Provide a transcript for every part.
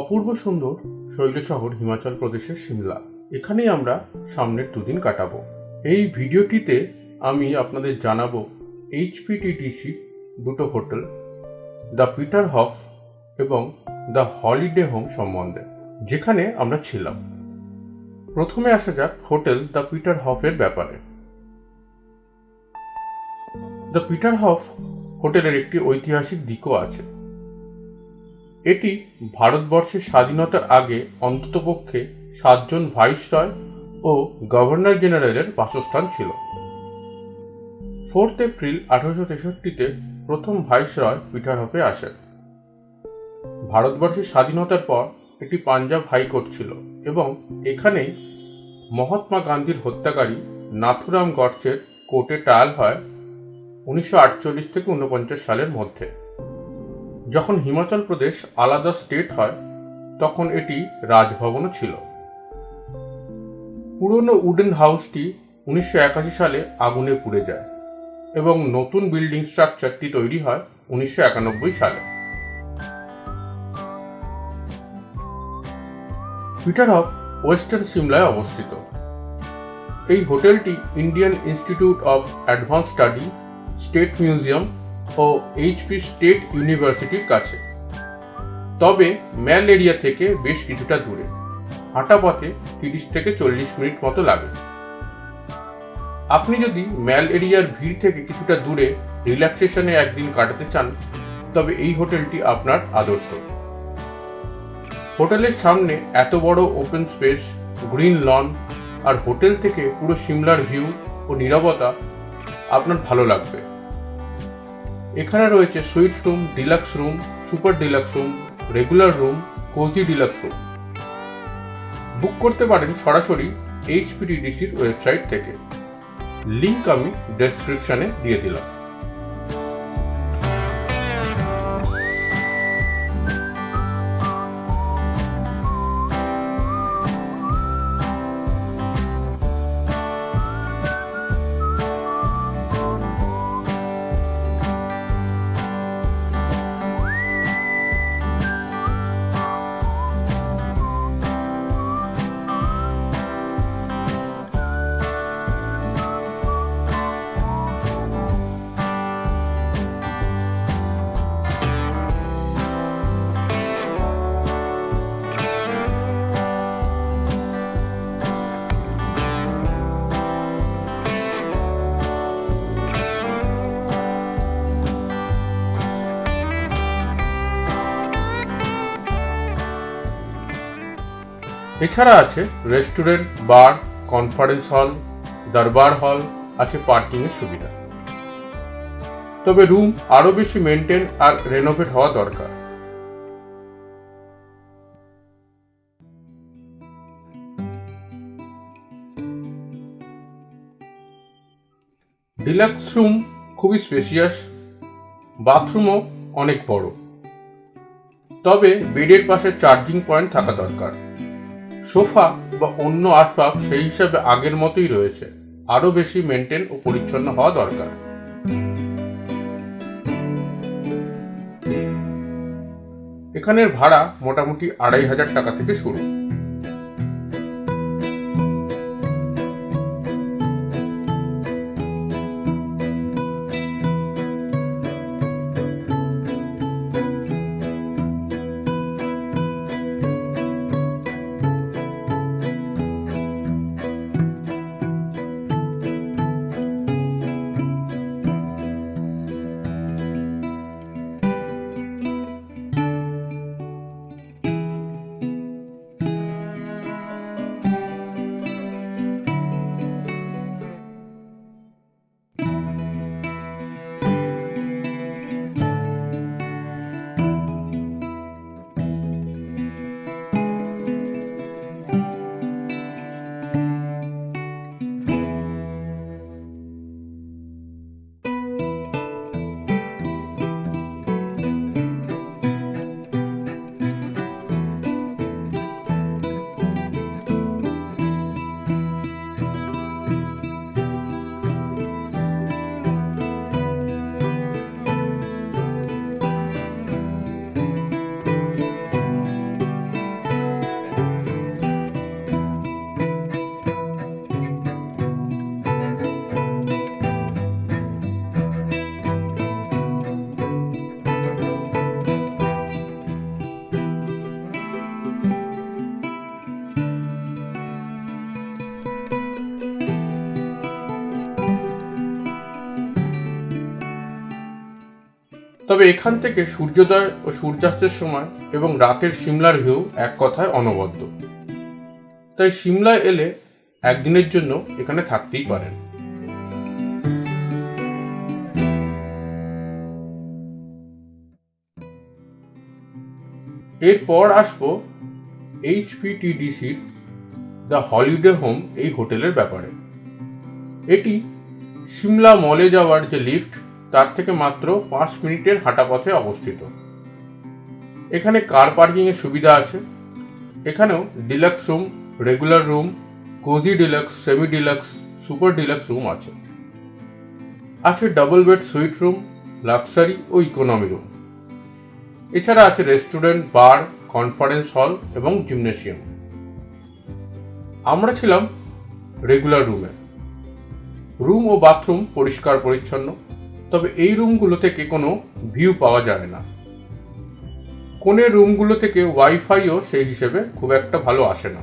অপূর্ব সুন্দর শৈল শহর হিমাচল প্রদেশের সিমলা। এখানেই আমরা সামনের দুদিন কাটাবো। এই ভিডিওটিতে আমি আপনাদের জানাবো HPTDC দুটো হোটেল, দ্য পিটার হফ এবং দ্য হলিডে হোম সম্বন্ধে, যেখানে আমরা ছিলাম। প্রথমে আসা যাক হোটেল দ্য পিটার হফের ব্যাপারে। দ্য পিটার হফ হোটেলের একটি ঐতিহাসিক দিকও আছে। এটি ভারতবর্ষের স্বাধীনতার আগে অন্ততপক্ষে 7 জন ভাইসরয় ও গভর্নর জেনারেলের বাসস্থান ছিল। 4 এপ্রিল 1863-তে প্রথম ভাইসরয় পিটার হফে আসেন। ভারতবর্ষের স্বাধীনতার পর এটি পাঞ্জাব হাইকোর্ট ছিল এবং এখানেই মহাত্মা গান্ধীর হত্যাকারী নাথুরাম গডসের কোর্টে ট্রায়াল হয় 1948 থেকে 49 সালের মধ্যে। যখন হিমাচল প্রদেশ আলাদা স্টেট হয় তখন এটি রাজভবনও ছিল। পুরনো উডেন হাউসটি 1981 সালে আগুনে পুড়ে যায় এবং নতুন বিল্ডিং স্ট্রাকচারটি তৈরি হয় 1991 সালে। পিটার হফ ওয়েস্টার্ন সিমলায় অবস্থিত। এই হোটেলটি Indian Institute of Advance Study, State Museum ও HP স্টেট ইউনিভার্সিটির কাছে, তবে ম্যাল এরিয়া থেকে বেশ কিছুটা দূরে। হাঁটা পথে 30 থেকে 40 মিনিট মতো লাগে। আপনি যদি ম্যাল এরিয়ার ভিড় থেকে কিছুটা দূরে রিল্যাক্সেশনে একদিন কাটাতে চান তবে এই হোটেলটি আপনার আদর্শ। হোটেলের সামনে এত বড় ওপেন স্পেস, গ্রিন লন আর হোটেল থেকে পুরো সিমলার ভিউ ও নীরবতা আপনার ভালো লাগবে। এখানে রয়েছে suite room, deluxe room, super deluxe room, regular room, cozy deluxe room. Book করতে পারেন সরাসরি HPTDCর ওয়েবসাইট থেকে। লিংক আমি ডেসক্রিপশনে দিয়ে দিলাম। এছাড়া আছে রেস্টুরেন্ট, বার, কনফারেন্স হল, দরবার হল, আছে পার্কিংয়ের সুবিধা। তবে রুম আরও বেশি মেনটেন আর রেনোভেট হওয়া দরকার। ডিলাক্স রুম খুবই স্পেসিয়াস, বাথরুমও অনেক বড়, তবে বেডের পাশে চার্জিং পয়েন্ট থাকা দরকার। সোফা বা অন্য আসবাব সেই হিসাবে আগের মতোই রয়েছে, আরও বেশি মেনটেন ও পরিচ্ছন্ন হওয়া দরকার। এখানের ভাড়া মোটামুটি 2500 টাকা থেকে শুরু। তবে এখান থেকে সূর্যোদয় ও সূর্যাস্তের সময় এবং রাতের সিমলার ভিউ এক কথায় অনবদ্য। তাই সিমলায় এলে একদিনের জন্য এখানে থাকতেই পারেন। এরপর আসবো HPTDCর দ্য হলিডে হোম এই হোটেলের ব্যাপারে। এটি সিমলা মলে যাওয়ার যে লিফট তার থেকে মাত্র 5 মিনিটের হাঁটা পথে অবস্থিত। এখানে কার পার্কিং এর সুবিধা আছে। এখানেও deluxe room, regular room, cozy deluxe, semi deluxe, super deluxe room আছে। আছে double bed suite room, luxury ও ইকোনমি রুম। এছাড়া আছে রেস্টুরেন্ট, বার, কনফারেন্স হল এবং জিমনেশিয়াম। আমরা ছিলাম রেগুলার রুমে। রুম ও বাথরুম পরিষ্কার পরিচ্ছন্ন, তবে এই রুমগুলো থেকে কোনো ভিউ পাওয়া যায় না। কোণের রুমগুলো থেকে ওয়াইফাইও সেই হিসেবে খুব একটা ভালো আসে না।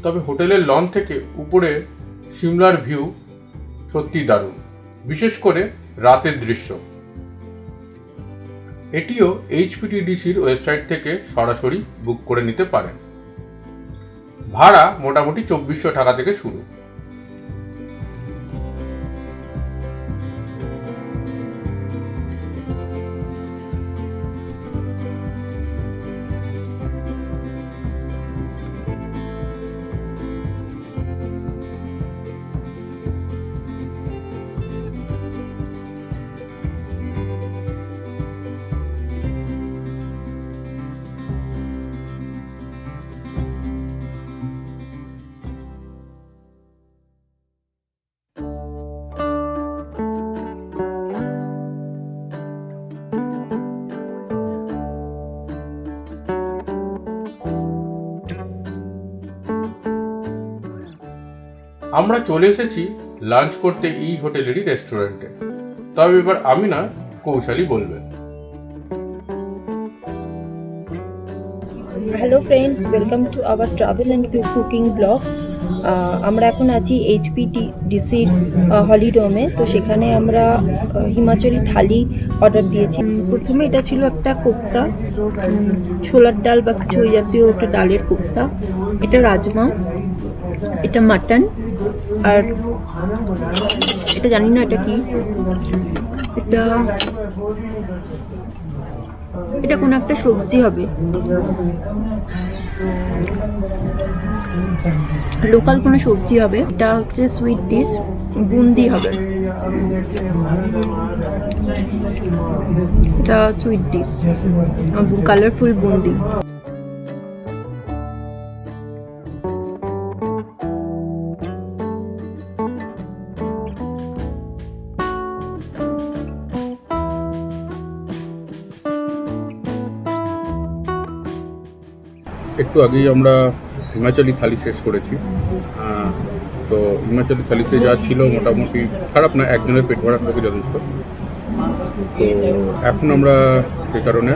তবে হোটেলের লন থেকে উপরে সিমলার ভিউ সত্যি দারুণ, বিশেষ করে রাতের দৃশ্য। এটিও HPTDCর ওয়েবসাইট থেকে সরাসরি বুক করে নিতে পারেন। ভাড়া মোটামুটি 2400 টাকা থেকে শুরু। আমরা চলে এসেছি লাঞ্চ করতে এই হোটেলেরই রেস্টুরেন্টে। তবে এবার আমি না, কৌশালী বলবেন। Hello friends, welcome to our travel and cooking blogs. আমরা এখন আছি HPTDCর হলিডোমে। তো সেখানে আমরা হিমাচলি থালি অর্ডার দিয়েছি। প্রথমে এটা ছিল একটা কোপ্তা, ছোলার ডাল বা কিছু ওই জাতীয় একটা ডালের কোপ্তা। এটা রাজমা, এটা মাটন, আর এটা জানি না এটা কি, এটা কোনো একটা সবজি হবে, লোকাল কোনো সবজি হবে। এটা হচ্ছে সুইট ডিশ, বুন্দি হবে। এটা সুইট ডিশ, কালারফুল বুন্দি। একটু আগেই আমরা হিমাচলি থালি শেষ করেছি। তো হিমাচলি থালিতে যা ছিল মোটামুটি খারাপ না, একজনের পেট ভরার পক্ষে যথেষ্ট। তো এখন আমরা সেই কারণে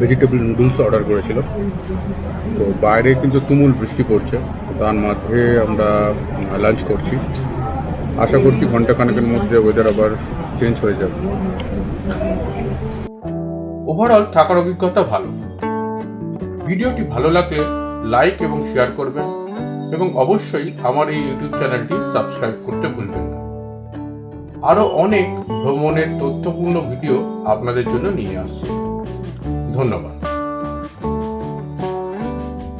ভেজিটেবল নুডলস অর্ডার করেছিল। তো বাইরে কিন্তু তুমুল বৃষ্টি পড়ছে, তার মাঝে আমরা লাঞ্চ করছি। আশা করছি ঘন্টাখানেকের মধ্যে ওয়েদার আবার চেঞ্জ হয়ে যাবে। ওভারঅল থাকার অভিজ্ঞতা ভালো। ভিডিওটি ভালো লাগলে লাইক এবং শেয়ার করবেন এবং অবশ্যই আমার এই ইউটিউব চ্যানেলটি সাবস্ক্রাইব করতে ভুলবেন না। আরও অনেক ভ্রমণের তথ্যপূর্ণ ভিডিও আপনাদের জন্য নিয়ে আসছি। ধন্যবাদ।